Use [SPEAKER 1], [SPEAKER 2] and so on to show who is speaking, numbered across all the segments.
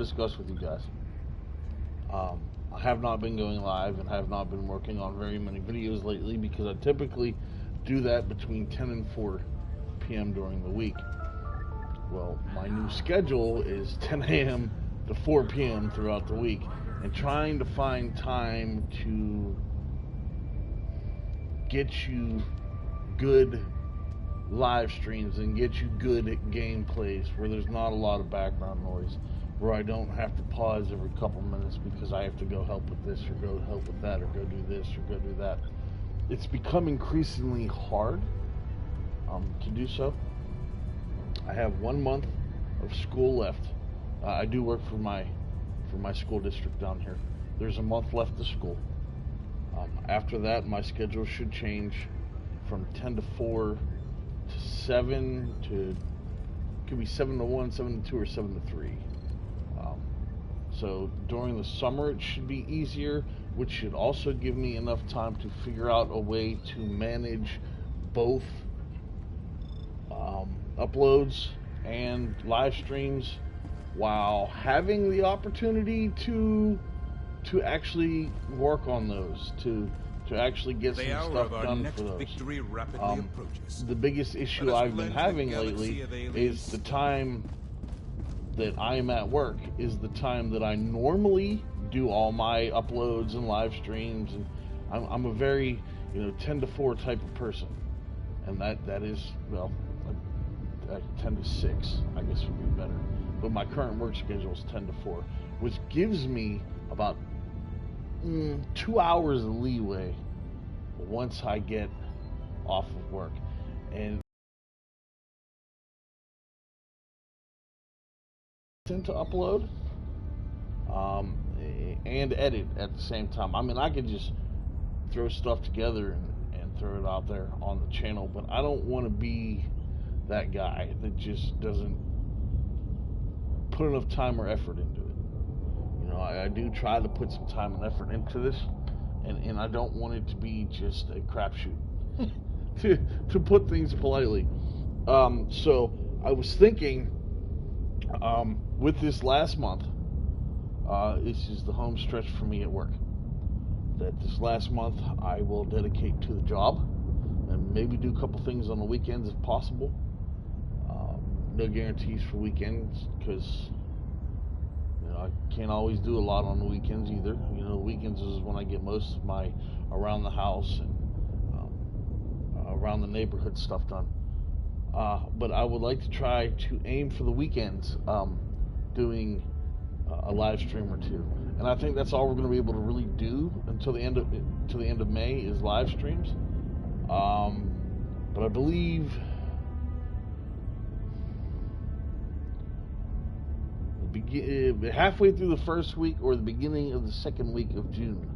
[SPEAKER 1] discuss with you guys. I have not been going live and have not been working on very many videos lately because I typically do that between 10 and 4 p.m. during the week. Well, my new schedule is 10 a.m. to 4 p.m. throughout the week, and trying to find time to get you good live streams and get you good gameplays where there's not a lot of background noise, where I don't have to pause every couple minutes because I have to go help with this or go help with that or go do this or go do that. It's become increasingly hard to do so. I have 1 month of school left. I do work for my school district down here. There's a month left of school. After that, my schedule should change from 10 to 4 to 7 to, could be 7 to 1, 7 to 2, or 7 to 3. So during the summer it should be easier, which should also give me enough time to figure out a way to manage both uploads and live streams while having the opportunity to actually work on those, to actually get some stuff done for those. The biggest issue I've been having lately is the time that I'm at work is the time that I normally do all my uploads and live streams, and I'm a very 10 to 4 type of person, and that is, well, 10 to 6 I guess would be better, but my current work schedule is 10 to 4, which gives me about 2 hours of leeway once I get off of work, and to upload and edit at the same time. I mean, I could just throw stuff together and throw it out there on the channel, but I don't want to be that guy that just doesn't put enough time or effort into it. I do try to put some time and effort into this, and I don't want it to be just a crapshoot, to put things politely. So I was thinking, with this last month, this is the home stretch for me at work, that this last month I will dedicate to the job and maybe do a couple things on the weekends if possible. No guarantees for weekends, because I can't always do a lot on the weekends either. Weekends is when I get most of my around the house and around the neighborhood stuff done. But I would like to try to aim for the weekends, doing a live stream or two, and I think that's all we're going to be able to really do until the end of May is live streams. But I believe halfway through the first week or the beginning of the second week of June,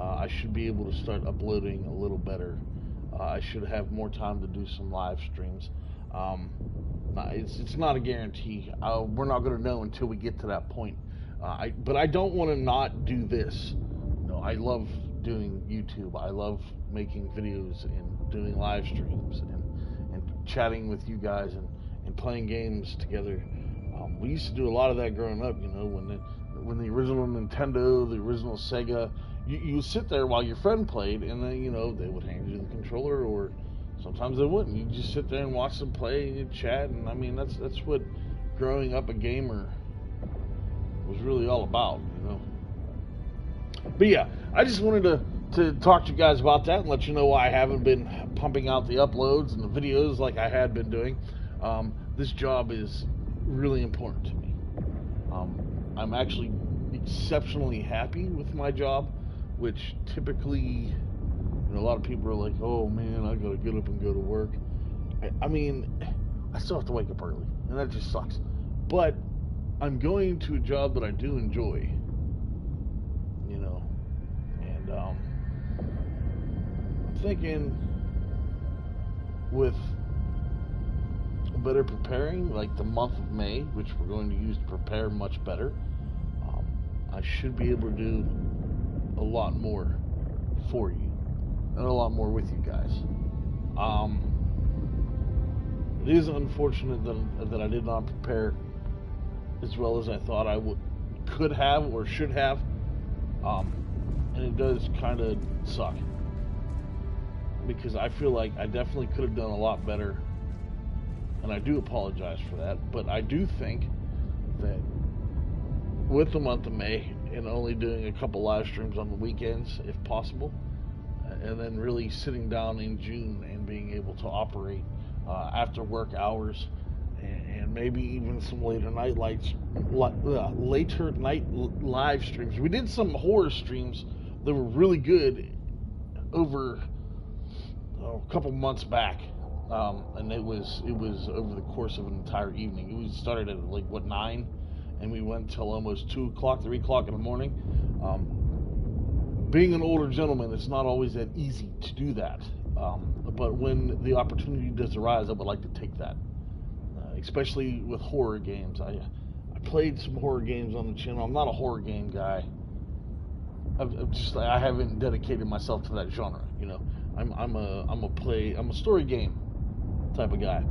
[SPEAKER 1] I should be able to start uploading a little better. I should have more time to do some live streams. It's not a guarantee. We're not going to know until we get to that point. But I don't want to not do this. I love doing YouTube. I love making videos and doing live streams and chatting with you guys and playing games together. We used to do a lot of that growing up. When the original Nintendo, the original Sega, you would sit there while your friend played, and then they would hand you the controller, or sometimes they wouldn't. You just sit there and watch them play and you chat, and I mean that's what growing up a gamer was really all about, But yeah, I just wanted to talk to you guys about that and let you know why I haven't been pumping out the uploads and the videos like I had been doing. This job is really important to me. I'm actually exceptionally happy with my job, which typically, a lot of people are like, oh man, I gotta get up and go to work. I mean, I still have to wake up early, and that just sucks. But I'm going to a job that I do enjoy, and I'm thinking with better preparing, like the month of May, which we're going to use to prepare much better, I should be able to do a lot more for you and a lot more with you guys. It is unfortunate that I did not prepare as well as I thought I could have or should have, and it does kind of suck because I feel like I definitely could have done a lot better, and I do apologize for that. But I do think that with the month of May and only doing a couple live streams on the weekends, if possible, and then really sitting down in June and being able to operate after work hours, and maybe even some later night live streams. We did some horror streams that were really good over a couple months back, and it was over the course of an entire evening. We started at like 9, and we went till almost 2 o'clock, 3 o'clock in the morning. Being an older gentleman, it's not always that easy to do that. But when the opportunity does arise, I would like to take that, especially with horror games. I played some horror games on the channel. I'm not a horror game guy. I haven't dedicated myself to that genre. You know, I'm a story game type of guy.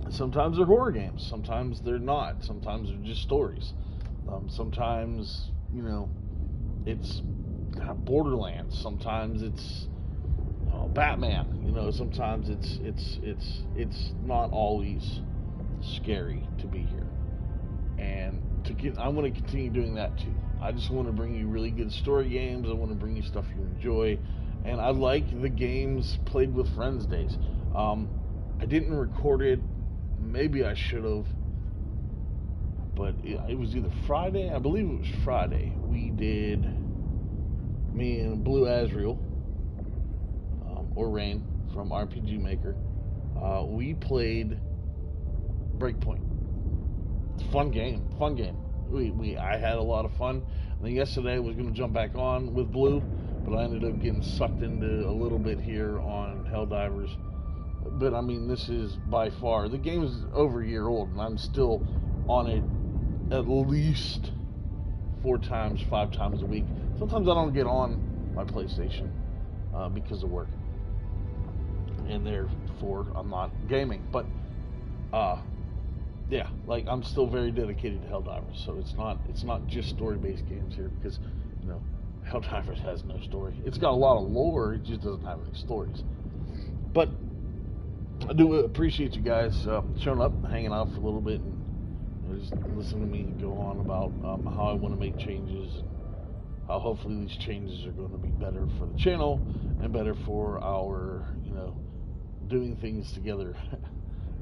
[SPEAKER 1] Sometimes they're horror games. Sometimes they're not. Sometimes they're just stories. Sometimes, you know, it's Borderlands. Sometimes it's Batman. You know, sometimes it's not always scary to be here. And I want to continue doing that too. I just want to bring you really good story games. I want to bring you stuff you enjoy, and I like the games played with friends days. I didn't record it. Maybe I should have, but it was either Friday. I believe it was Friday. We did, me and Blue Azrael, or Rain from RPG Maker. We played Breakpoint. It's a fun game. I had a lot of fun. And then yesterday I was going to jump back on with Blue, but I ended up getting sucked into a little bit here on Helldivers. But I mean, this is by far, the game is over a year old, and I'm still on it at least 4 times, 5 times a week. Sometimes I don't get on my PlayStation because of work, and therefore I'm not gaming. But yeah, like I'm still very dedicated to Helldivers, so it's not just story-based games here, because you know Helldivers has no story. It's got a lot of lore, it just doesn't have any stories. But I do appreciate you guys showing up, hanging out for a little bit, and just listening to me go on about how I want to make changes, and how hopefully these changes are going to be better for the channel and better for our, you know, doing things together.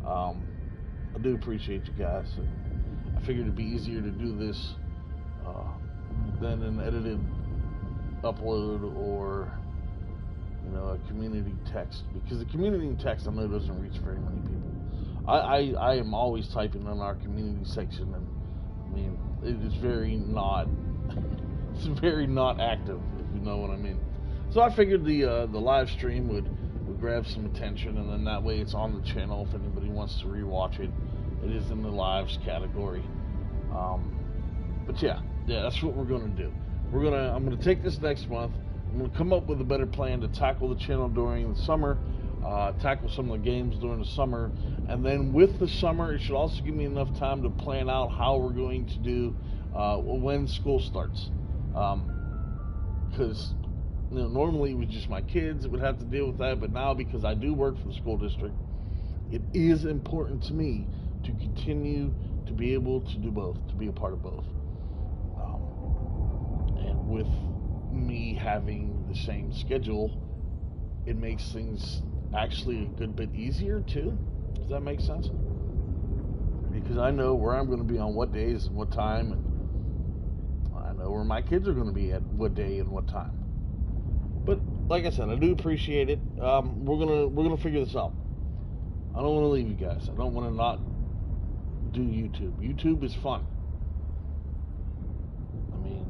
[SPEAKER 1] I do appreciate you guys. I figured it'd be easier to do this than an edited upload or, you know, a community text, because the community text I know doesn't reach very many people. I am always typing in our community section, and I mean it's very not active, if you know what I mean. So I figured the live stream would grab some attention, and then that way it's on the channel if anybody wants to rewatch it. It is in the lives category. But yeah, that's what we're gonna do. I'm gonna take this next month. I'm gonna come up with a better plan to tackle the channel during the summer, tackle some of the games during the summer, and then with the summer, it should also give me enough time to plan out how we're going to do when school starts. Because you know, normally it was just my kids that would have to deal with that, but now because I do work for the school district, it is important to me to continue to be able to do both, to be a part of both. And with me having the same schedule, it makes things actually a good bit easier too. Does that make sense? Because I know where I'm going to be on what days and what time, and I know where my kids are going to be at what day and what time. But like I said, I do appreciate it. We're gonna figure this out. I don't want to leave you guys. I don't want to not do YouTube. YouTube is fun. I mean,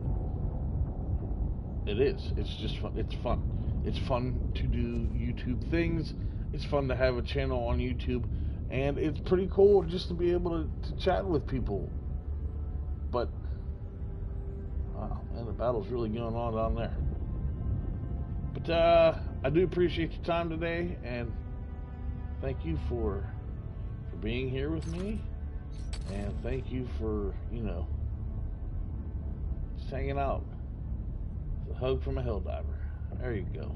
[SPEAKER 1] it is. It's just fun. It's fun. It's fun to do YouTube things. It's fun to have a channel on YouTube, and it's pretty cool just to be able to chat with people. But wow, man, the battle's really going on down there. But I do appreciate your time today, and thank you for being here with me. And thank you for, just hanging out. It's a hug from a hell diver. There you go.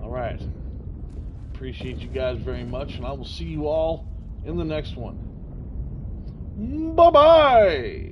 [SPEAKER 1] All right. Appreciate you guys very much, and I will see you all in the next one. Bye-bye!